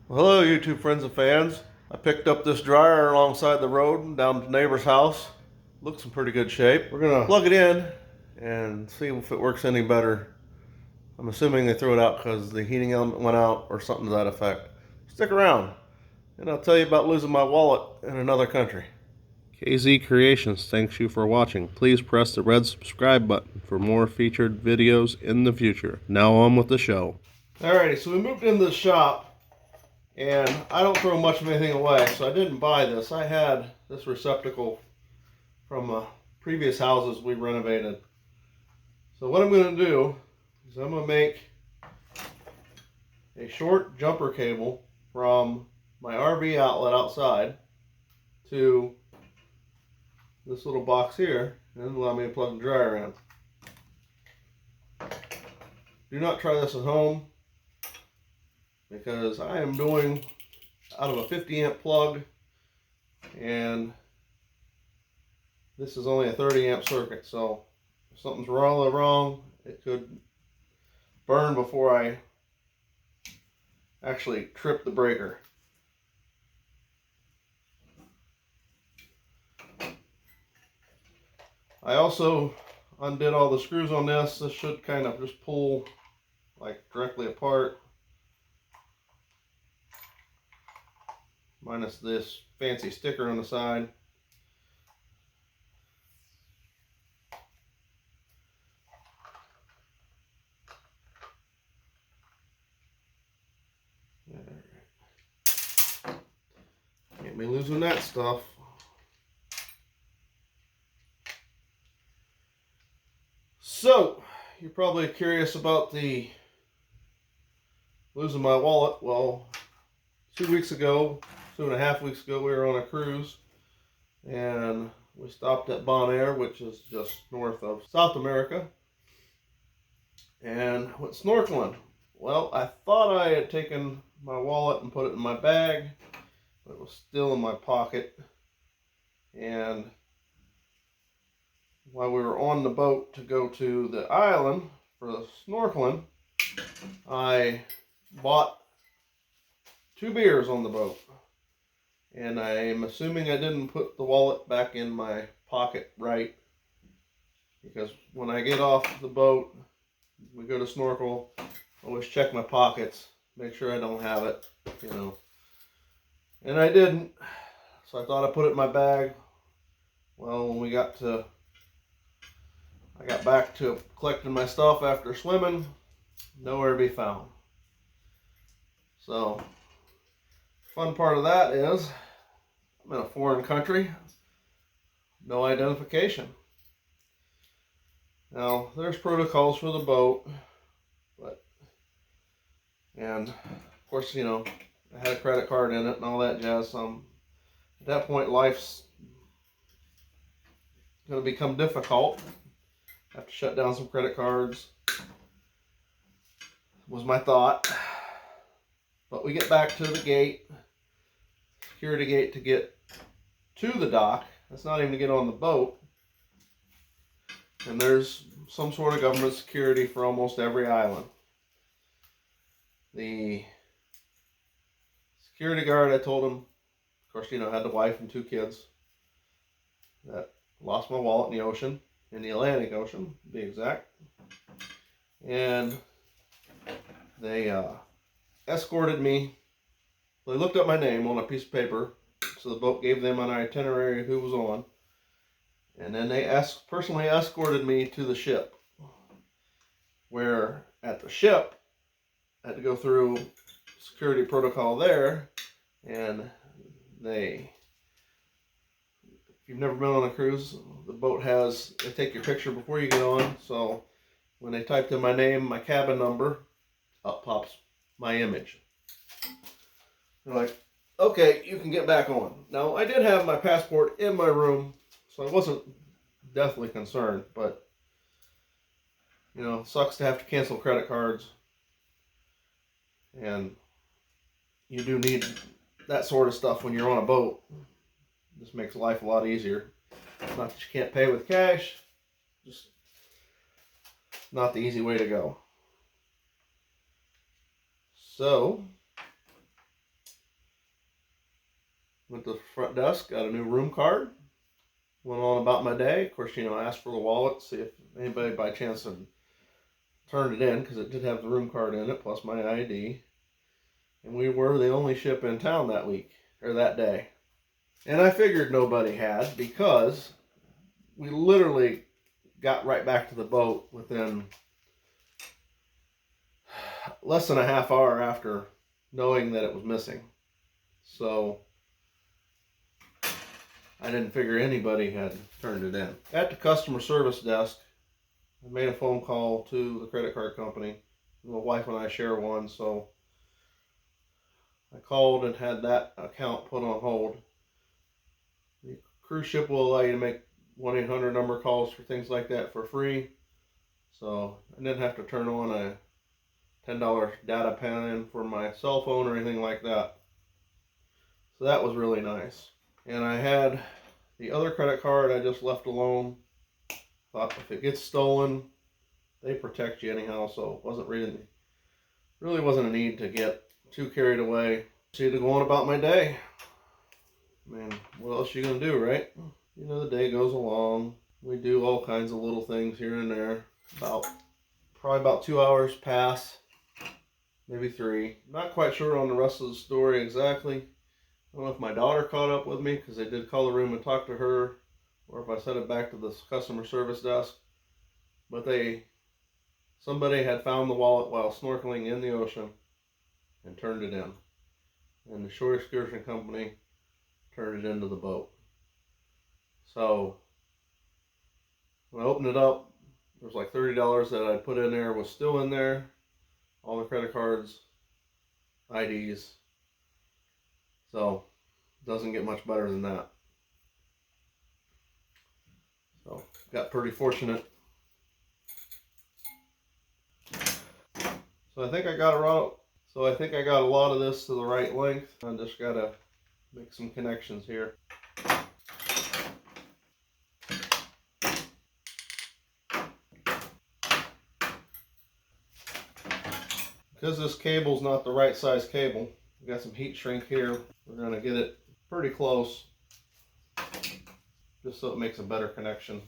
Well, hello, YouTube friends and fans. I picked up this dryer alongside the road down to the neighbor's house. Looks in pretty good shape. We're gonna plug it in and see if it works any better. I'm assuming they threw it out because the heating element went out or something to that effect. Stick around, and I'll tell you about losing my wallet in another country. KZ Creations thanks you for watching. Please press the red subscribe button for more featured videos in the future. Now on with the show. Alrighty, so we moved into the shop. And I don't throw much of anything away, so I didn't buy this. I had this receptacle from previous houses we renovated. So what I'm going to do is I'm going to make a short jumper cable from my RV outlet outside to this little box here, and allow me to plug the dryer in. Do not try this at home, because I am doing out of a 50 amp plug, and this is only a 30 amp circuit, so if something's wrong, it could burn before I actually trip the breaker. I also undid all the screws on this. This should kind of just pull like directly apart, minus this fancy sticker on the side. Can't be losing that stuff. So, you're probably curious about the losing my wallet. Well, 2 weeks ago, 2.5 weeks ago, we were on a cruise, and we stopped at Bonaire, which is just north of South America, and went snorkeling. Well, I thought I had taken my wallet and put it in my bag, but it was still in my pocket. And while we were on the boat to go to the island for the snorkeling, I bought 2 beers on the boat. And I'm assuming I didn't put the wallet back in my pocket right, because when I get off the boat, we go to snorkel, I always check my pockets, make sure I don't have it, you know. And I didn't, so I thought I put it in my bag. Well, when I got back to collecting my stuff after swimming, nowhere to be found. So, fun part of that is, I'm in a foreign country, no identification. Now, there's protocols for the boat, and of course, you know, I had a credit card in it and all that jazz. So at that point, life's going to become difficult. I have to shut down some credit cards, was my thought. But we get back to the gate, security gate, to get to the dock. That's not even to get on the boat. And there's some sort of government security for almost every island. The security guard, I told him, of course, you know, had the wife and 2 kids, that lost my wallet in the ocean, in the Atlantic Ocean, to be exact. And they escorted me. They looked up my name on a piece of paper, so the boat gave them an itinerary who was on. And then they personally escorted me to the ship, where at the ship, I had to go through security protocol there, and if you've never been on a cruise, the boat they take your picture before you get on, so when they typed in my name, my cabin number, up pops my image. They're like, okay, you can get back on. Now, I did have my passport in my room, so I wasn't deathly concerned, but, you know, it sucks to have to cancel credit cards. And you do need that sort of stuff when you're on a boat. This makes life a lot easier. It's not that you can't pay with cash, just not the easy way to go. So, Went to the front desk, got a new room card, went on about my day. Of course, asked for the wallet, see if anybody by chance had turned it in, because it did have the room card in it, plus my ID. And we were the only ship in town that week, or that day. And I figured nobody had, because we literally got right back to the boat within less than a half hour after knowing that it was missing. So I didn't figure anybody had turned it in. At the customer service desk, I made a phone call to the credit card company. My wife and I share one, so I called and had that account put on hold. The cruise ship will allow you to make 1-800 number calls for things like that for free. So I didn't have to turn on a $10 data plan for my cell phone or anything like that. So that was really nice. And I had the other credit card I just left alone. Thought if it gets stolen, they protect you anyhow, so it wasn't really wasn't a need to get too carried away. See, to go on about my day. Man, what else are you gonna do, right? The day goes along. We do all kinds of little things here and there. Probably about 2 hours pass, maybe 3. Not quite sure on the rest of the story exactly. I don't know if my daughter caught up with me, because I did call the room and talk to her, or if I sent it back to the customer service desk. But somebody had found the wallet while snorkeling in the ocean and turned it in. And the shore excursion company turned it into the boat. So when I opened it up, there was like $30 that I put in there was still in there. All the credit cards, IDs. So it doesn't get much better than that. So got pretty fortunate. So I think I got a lot of this to the right length. I just gotta make some connections here. Because this cable's not the right size cable, we got some heat shrink here. We're gonna get it pretty close, just so it makes a better connection.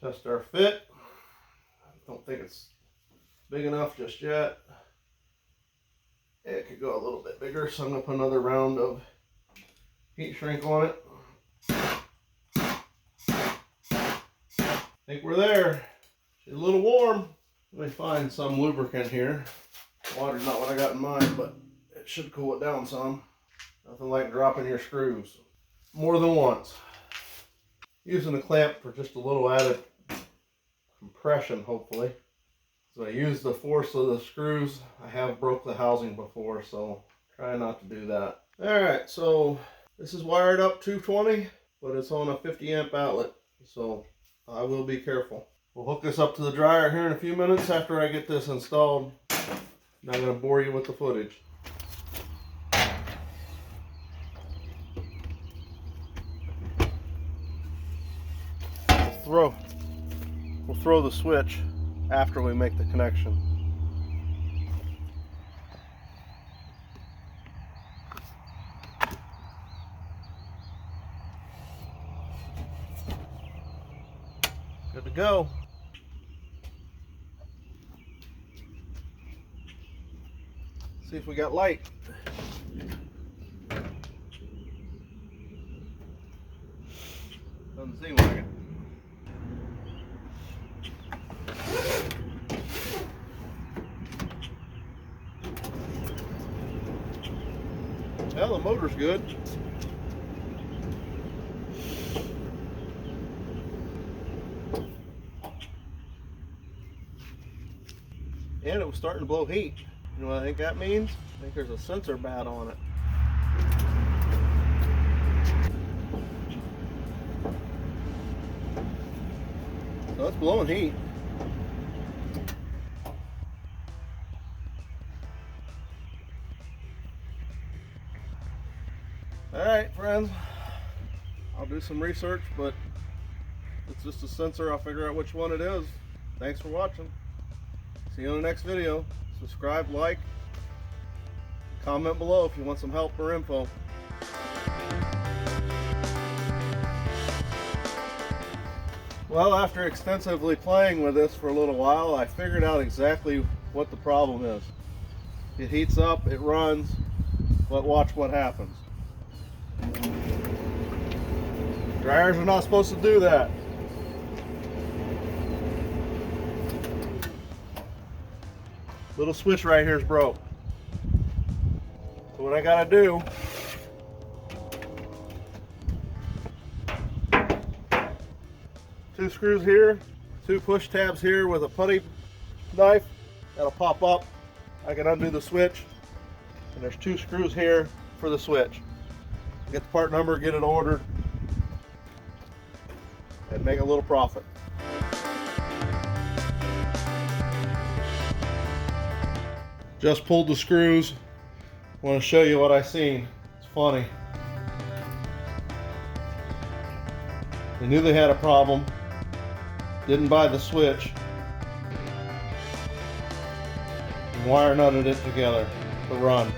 Test our fit. I don't think it's big enough just yet. It could go a little bit bigger, so I'm going to put another round of heat shrink on it. I think we're there. She's a little warm. Let me find some lubricant here. Water's not what I got in mind, but it should cool it down some. Nothing like dropping your screws more than once. Using the clamp for just a little added compression, hopefully. So I use the force of the screws. I have broke the housing before, so try not to do that. Alright, so this is wired up 220, but it's on a 50 amp outlet, so I will be careful. We'll hook this up to the dryer here in a few minutes after I get this installed. I'm not going to bore you with the footage. We'll throw the switch after we make the connection. Good to go. See if we got light. Doesn't seem like it. Well, the motor's good. And it was starting to blow heat. You know what I think that means? I think there's a sensor bad on it. So it's blowing heat. Alright friends, I'll do some research, but it's just a sensor. I'll figure out which one it is. Thanks for watching. See you in the next video. Subscribe, like, comment below if you want some help or info. Well, after extensively playing with this for a little while, I figured out exactly what the problem is. It heats up, it runs, but watch what happens. Dryers are not supposed to do that. Little switch right here is broke. So what I gotta do, two screws here, two push tabs here with a putty knife that'll pop up. I can undo the switch, and there's two screws here for the switch. Get the part number, get it ordered, and make a little profit. Just pulled the screws. Want to show you what I seen. It's funny. They knew they had a problem. Didn't buy the switch. And wire nutted it together to run.